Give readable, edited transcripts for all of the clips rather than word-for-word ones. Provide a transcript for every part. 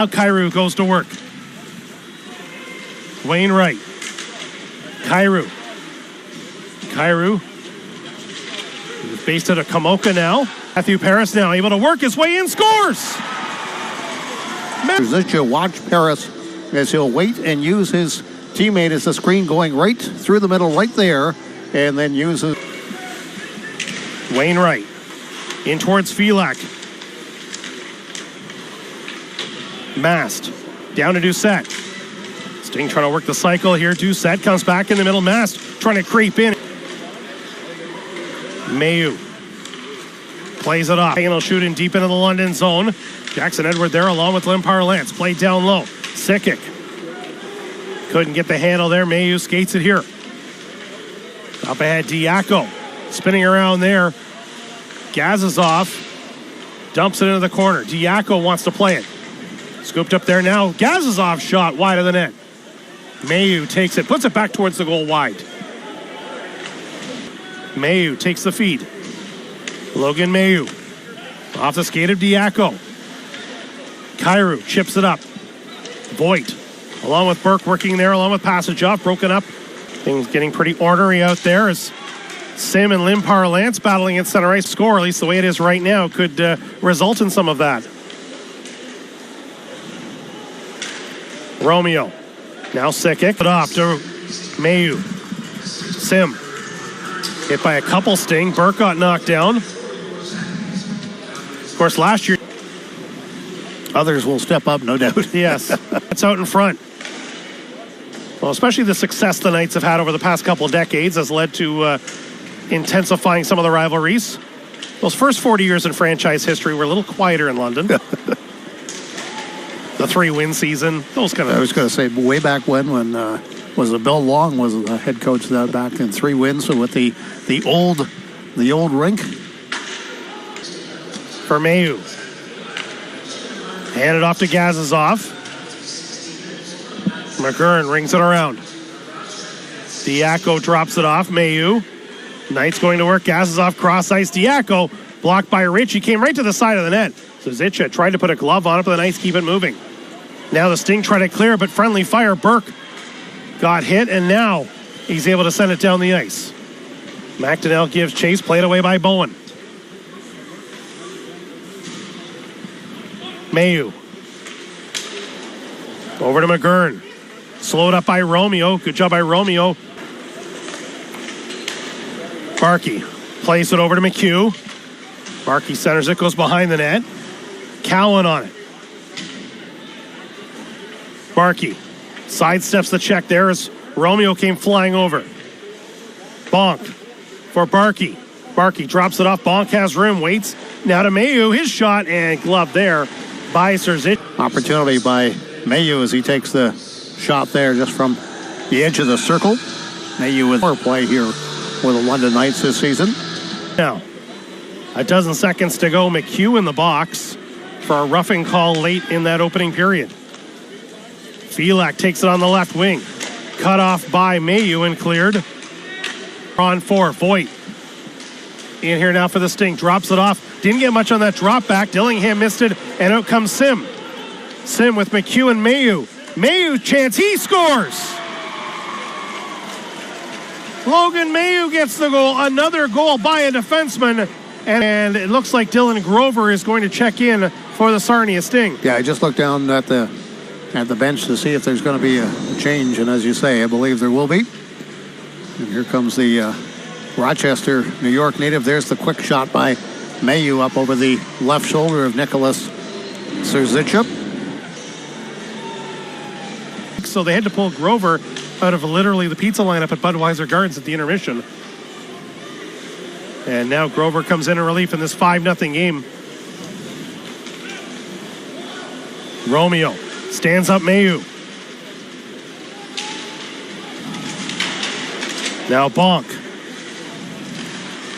Now Kyrou goes to work. Wainwright. Kyrou. He's based out of Kamoka now. Matthew Paris now able to work his way in, scores! Zicha watch Paris as he'll wait and use his teammate as the screen going right through the middle right there, and then uses Wainwright in towards Filak. Mast down to Doucette. Sting trying to work the cycle here. Doucette comes back in the middle. Mast trying to creep in. Mailloux plays it off. And he'll shoot in deep into the London zone. Jackson Edward there along with Limpar Lance. Played down low. Sikic couldn't get the handle there. Mailloux skates it here. Up ahead, Diaco spinning around there. Gazizov dumps it into the corner. Diaco wants to play it. Scooped up there now. Gazizov shot wide of the net. Mailloux takes it, puts it back towards the goal wide. Mailloux takes the feed. Logan Mailloux off the skate of Diaco. Kyrou chips it up. Voigt along with Burke working there, along with Passage off, broken up. Things getting pretty ornery out there as Sim and Limpar Lance battling at center ice. Score, at least the way it is right now, could result in some of that. Romeo. Now Sikic. Put off to Mailloux. Sim. Hit by a couple Sting. Burke got knocked down. Of course, last year. others will step up, no doubt. Yes. It's out in front. Well, especially the success the Knights have had over the past couple of decades has led to intensifying some of the rivalries. Those first 40 years in franchise history were a little quieter in London. The 3-win season, those kind of... I was going to say, way back when was it Bill Long was the head coach that back in 3 wins, so with the old rink. For Mailloux. Handed off to Gazizov. McGurn rings it around. Diaco drops it off. Mailloux. Knights going to work. Gazizov cross ice. Diaco blocked by Rich. He came right to the side of the net. So Zicha tried to put a glove on it, but the Knights keep it moving. Now the Sting try to clear, but friendly fire. Burke got hit, and now he's able to send it down the ice. McDonnell gives chase, played away by Bowen. Mailloux. Over to McGurn. Slowed up by Romeo. Good job by Romeo. Barkey plays it over to McHugh. Barkey centers it, goes behind the net. Cowan on it. Barkey sidesteps the check there as Romeo came flying over. Bonk for Barkey. Barkey drops it off. Bonk has room, waits. Now to Mailloux, his shot, and glove there by Zicha. Opportunity by Mailloux as he takes the shot there just from the edge of the circle. Mailloux with more play here for the London Knights this season. Now, a dozen seconds to go. McHugh in the box for a roughing call late in that opening period. Filak takes it on the left wing. Cut off by Mailloux and cleared. On 4, Voigt. In here now for the Sting. Drops it off. Didn't get much on that drop back. Dillingham missed it, and out comes Sim. Sim with McHugh and Mailloux. Mailloux chance, he scores! Logan Mailloux gets the goal. Another goal by a defenseman. And it looks like Dylan Grover is going to check in for the Sarnia Sting. Yeah, I just looked down at the bench to see if there's going to be a change. And as you say, I believe there will be. And here comes the Rochester, New York native. There's the quick shot by Mailloux up over the left shoulder of Nicholas Zicha. So they had to pull Grover out of literally the pizza lineup at Budweiser Gardens at the intermission. And now Grover comes in relief in this 5-0 game. Romeo stands up Mailloux. Now Bonk.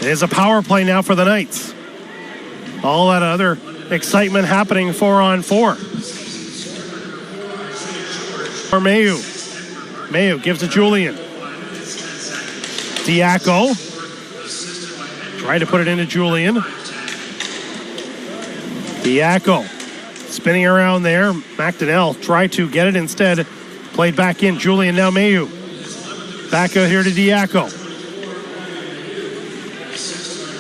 It is a power play now for the Knights. All that other excitement happening 4-on-4. For Mailloux. Mailloux gives to Julian. Diaco. Trying to put it into Julian. Diaco. Spinning around there. McDonnell tried to get it instead. Played back in. Julian now Mailloux. Back out here to Diaco.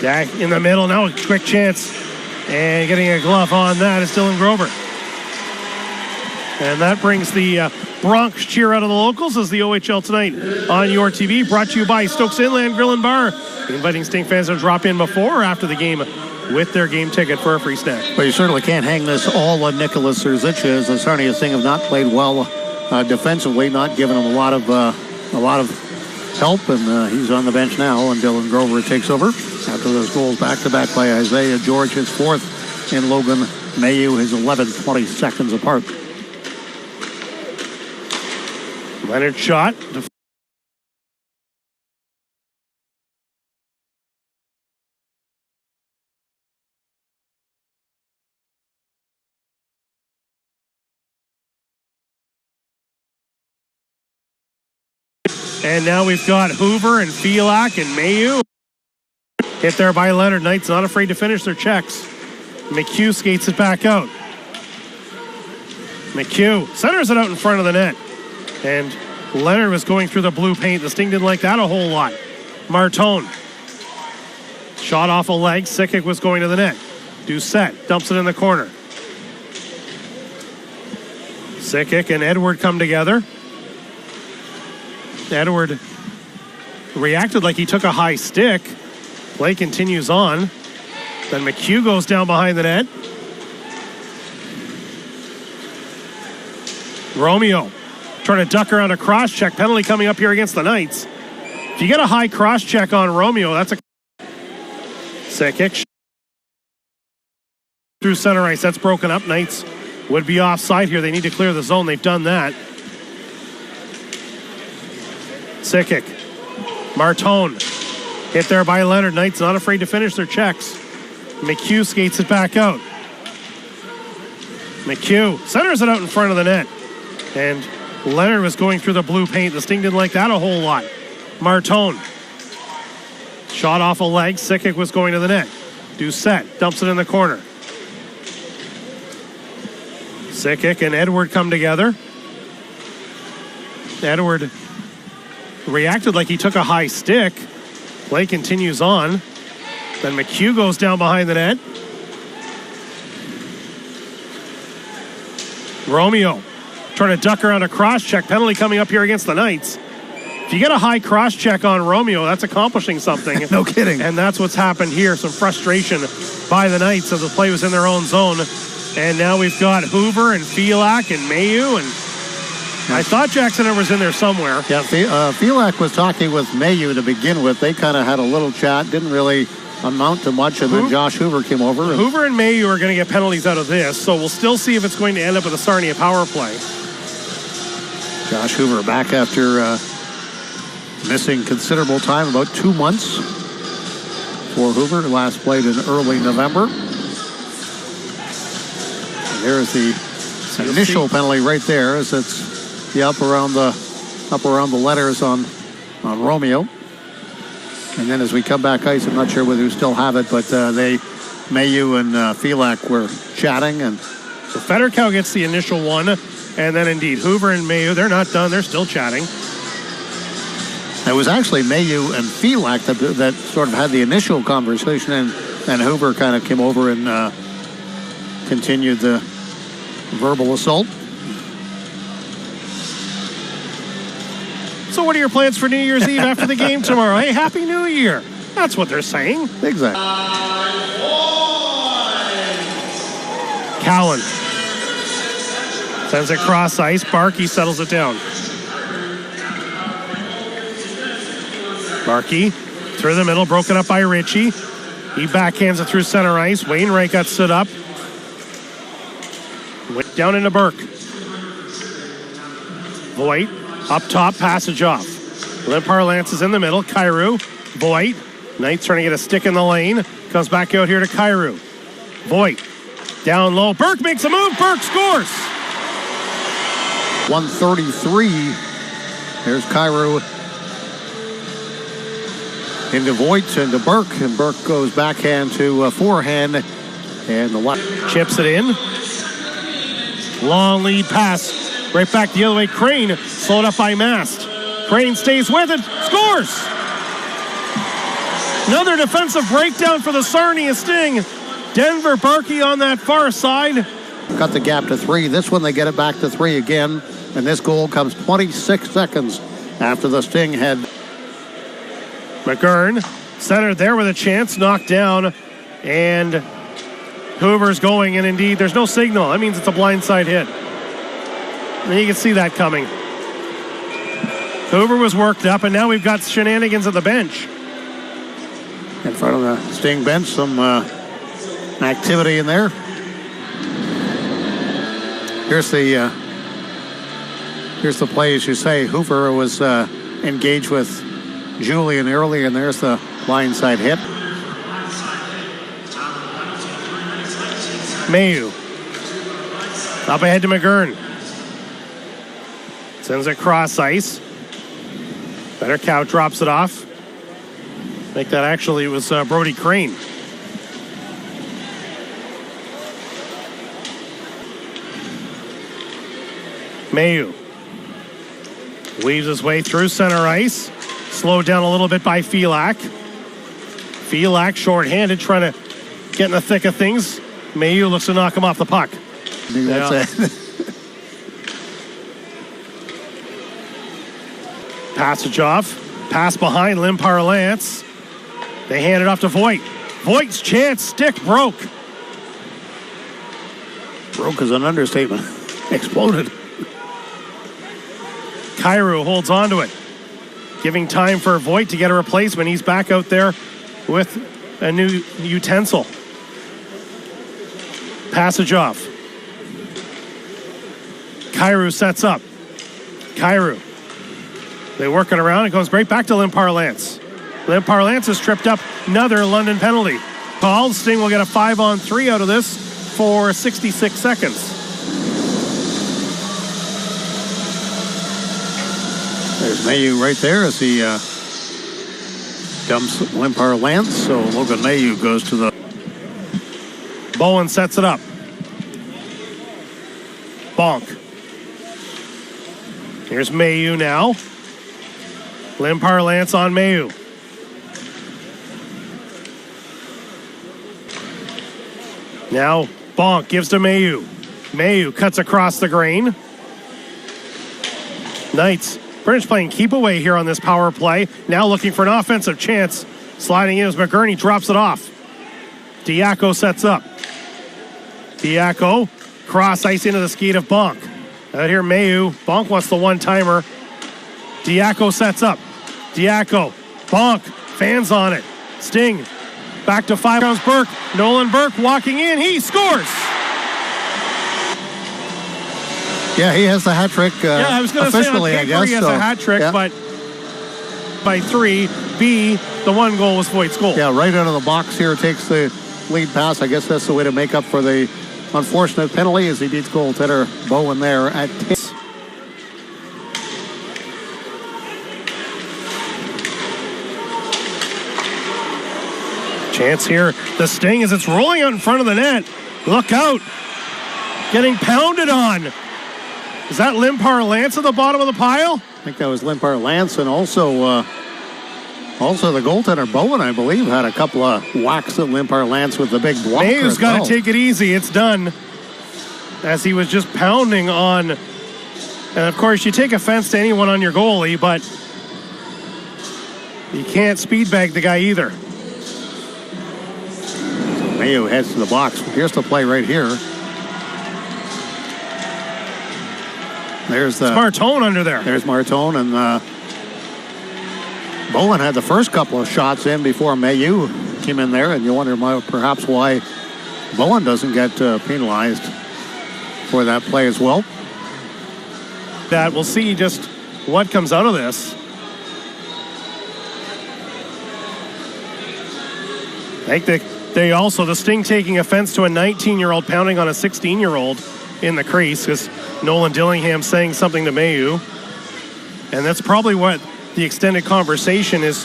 Back in the middle. Now a quick chance. And getting a glove on that is Dylan Grover. And that brings the Bronx cheer out of the locals as the OHL tonight on your TV. Brought to you by Stokes Inland Grill and Bar. Inviting Sting fans to drop in before or after the game with their game ticket for a free snack. Well, you certainly can't hang this all on Nicholas Serzic, as the Sarnia Sting have not played well defensively, not given him a lot of help, and he's on the bench now, and Dylan Grover takes over after those goals back-to-back by Isaiah George, his fourth, and Logan Mailloux, his 11th, 20 seconds apart. Leonard shot. And now we've got Hoover and Felak and Mailloux. Hit there by Leonard. Knights not afraid to finish their checks. McHugh skates it back out. McHugh centers it out in front of the net. And Leonard was going through the blue paint. The Sting didn't like that a whole lot. Martone. Shot off a leg. Sikik was going to the net. Doucette dumps it in the corner. Sikik and Edward come together. Edward reacted like he took a high stick. Play continues on. Then McHugh goes down behind the net. Romeo trying to duck around a cross-check. Penalty coming up here against the Knights. If you get a high cross-check on Romeo, that's a... Sikik through center ice. That's broken up. Knights would be offside here. They need to clear the zone. They've done that. Sikik. Martone. Hit there by Leonard. Knights not afraid to finish their checks. McHugh skates it back out. McHugh centers it out in front of the net. And Leonard was going through the blue paint. The Sting didn't like that a whole lot. Martone. Shot off a leg. Sikik was going to the net. Doucette dumps it in the corner. Sikik and Edward come together. Edward reacted like he took a high stick. Play continues on. Then McHugh goes down behind the net. Romeo trying to duck around a cross-check. Penalty coming up here against the Knights. If you get a high cross-check on Romeo, that's accomplishing something. No kidding. And that's what's happened here. Some frustration by the Knights as the play was in their own zone. And now we've got Hoover and Felak and Mailloux, and I thought Jackson was in there somewhere. Yeah, Felak was talking with Mailloux to begin with. They kind of had a little chat, didn't really amount to much, and then Josh Hoover came over. Hoover and Mailloux are going to get penalties out of this, so we'll still see if it's going to end up with a Sarnia power play. Josh Hoover back after missing considerable time, about 2 months for Hoover. Last played in early November. And there's the initial penalty right there, as it's the up around the letters on Romeo. And then as we come back ice, I'm not sure whether you still have it, but Mailloux and Felak were chatting, and so Federkow gets the initial one, and then indeed Hoover and Mailloux, they're not done, they're still chatting. It was actually Mailloux and Felak that sort of had the initial conversation, and Hoover kind of came over and continued the verbal assault. So what are your plans for New Year's Eve after the game tomorrow? Hey, Happy New Year. That's what they're saying. Exactly. Cowan sends it cross ice. Barkey settles it down. Barkey through the middle, broken up by Ritchie. He backhands it through center ice. Wainwright got stood up. Went down into Burke. Voigt up top, passage off. Limpar Lance is in the middle. Kyrou, Voigt. Knights trying to get a stick in the lane. Comes back out here to Kyrou. Voigt down low. Burke makes a move. Burke scores. 133. There's Kyrou into Voigt, into Burke, and Burke goes backhand to forehand, and the left chips it in. Long lead pass. Right back the other way. Crane slowed up by Mast. Crane stays with it. Scores! Another defensive breakdown for the Sarnia Sting. Denver Barkey on that far side. Cut the gap to 3. This one they get it back to 3 again. And this goal comes 26 seconds after the Sting had. McGurn centered there with a chance. Knocked down. And Hoover's going. And indeed, there's no signal. That means it's a blindside hit. And you can see that coming. Hoover was worked up. And now we've got shenanigans at the bench. In front of the Sting bench, some activity in there. Here's the play, as you say. Hoover was engaged with Julian early, and there's the blindside hit. Mailloux. Up ahead to McGurn. Sends it cross ice. Better Cow drops it off. I think that actually was Brody Crane. Mailloux weaves his way through center ice. Slowed down a little bit by Felak. Felak shorthanded, trying to get in the thick of things. Mailloux looks to knock him off the puck. That's it. Passage off. Pass behind Limpar Lance. They hand it off to Voigt. Voigt's chance. Stick broke. Broke is an understatement. Exploded. Kyrou holds on to it. Giving time for Voigt to get a replacement. He's back out there with a new utensil. Passage off. Kyrou sets up. Kyrou. They work it around. It goes right back to Limpar Lance. Limpar Lance is tripped up. Another London penalty. Called. Sting will get a 5-on-3 out of this for 66 seconds. There's Mailloux right there as he dumps Limpar Lance. So Logan Mailloux goes to the. Bowen sets it up. Bonk. Here's Mailloux now. Limpar Lance on Mailloux. Now Bonk gives to Mailloux. Mailloux cuts across the grain. Knights. British playing keep away here on this power play. Now looking for an offensive chance. Sliding in as McGurney drops it off. Diaco sets up. Diaco cross ice into the skate of Bonk. Out here Mailloux. Bonk wants the one-timer. Diaco sets up. Diaco. Bonk. Fans on it. Sting. Back to 5 rounds Burke. Nolan Burke walking in. He scores. Yeah, he has the hat trick. I was going to say on officially, I guess. He has a hat trick, yeah. but by 3. B, the one goal was Voigt's goal. Yeah, right out of the box here, takes the lead pass. I guess that's the way to make up for the unfortunate penalty as he beats goaltender Bowen there at 10. Chance here. The Sting as it's rolling out in front of the net. Look out. Getting pounded on. Is that Limpar Lance at the bottom of the pile? I think that was Limpar Lance, and also the goaltender Bowen, I believe, had a couple of whacks at Limpar Lance with the big blocker. Mailloux's got to take it easy. It's done. As he was just pounding on. And of course, you take offense to anyone on your goalie, but you can't speed bag the guy either. Mailloux heads to the box. Here's the play right here. There's Martone under there. There's Martone, and Bowen had the first couple of shots in before Mailloux came in there, and you wonder perhaps why Bowen doesn't get penalized for that play as well. That we'll see just what comes out of this. I think the Sting taking offense to a 19-year-old pounding on a 16-year-old in the crease, because Nolan Dillingham saying something to Mailloux. And that's probably what the extended conversation is,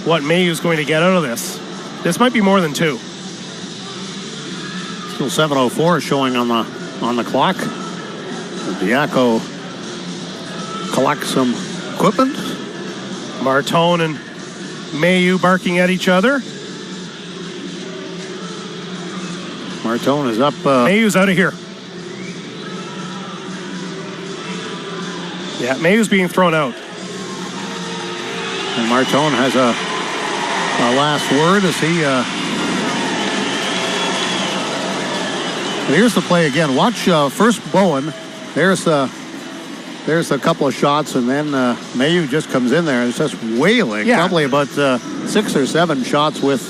what Mailloux's going to get out of this. This might be more than 2. Still 7:04 showing on the on the clock. Diaco collects some equipment. Martone and Mailloux barking at each other. Martone is up. Mailloux's out of here. Yeah, Mailloux's being thrown out. And Martone has a last word as he... Here's the play again. Watch first Bowen. There's a couple of shots, and then Mailloux just comes in there and it's just wailing. Yeah. Probably about 6 or 7 shots with...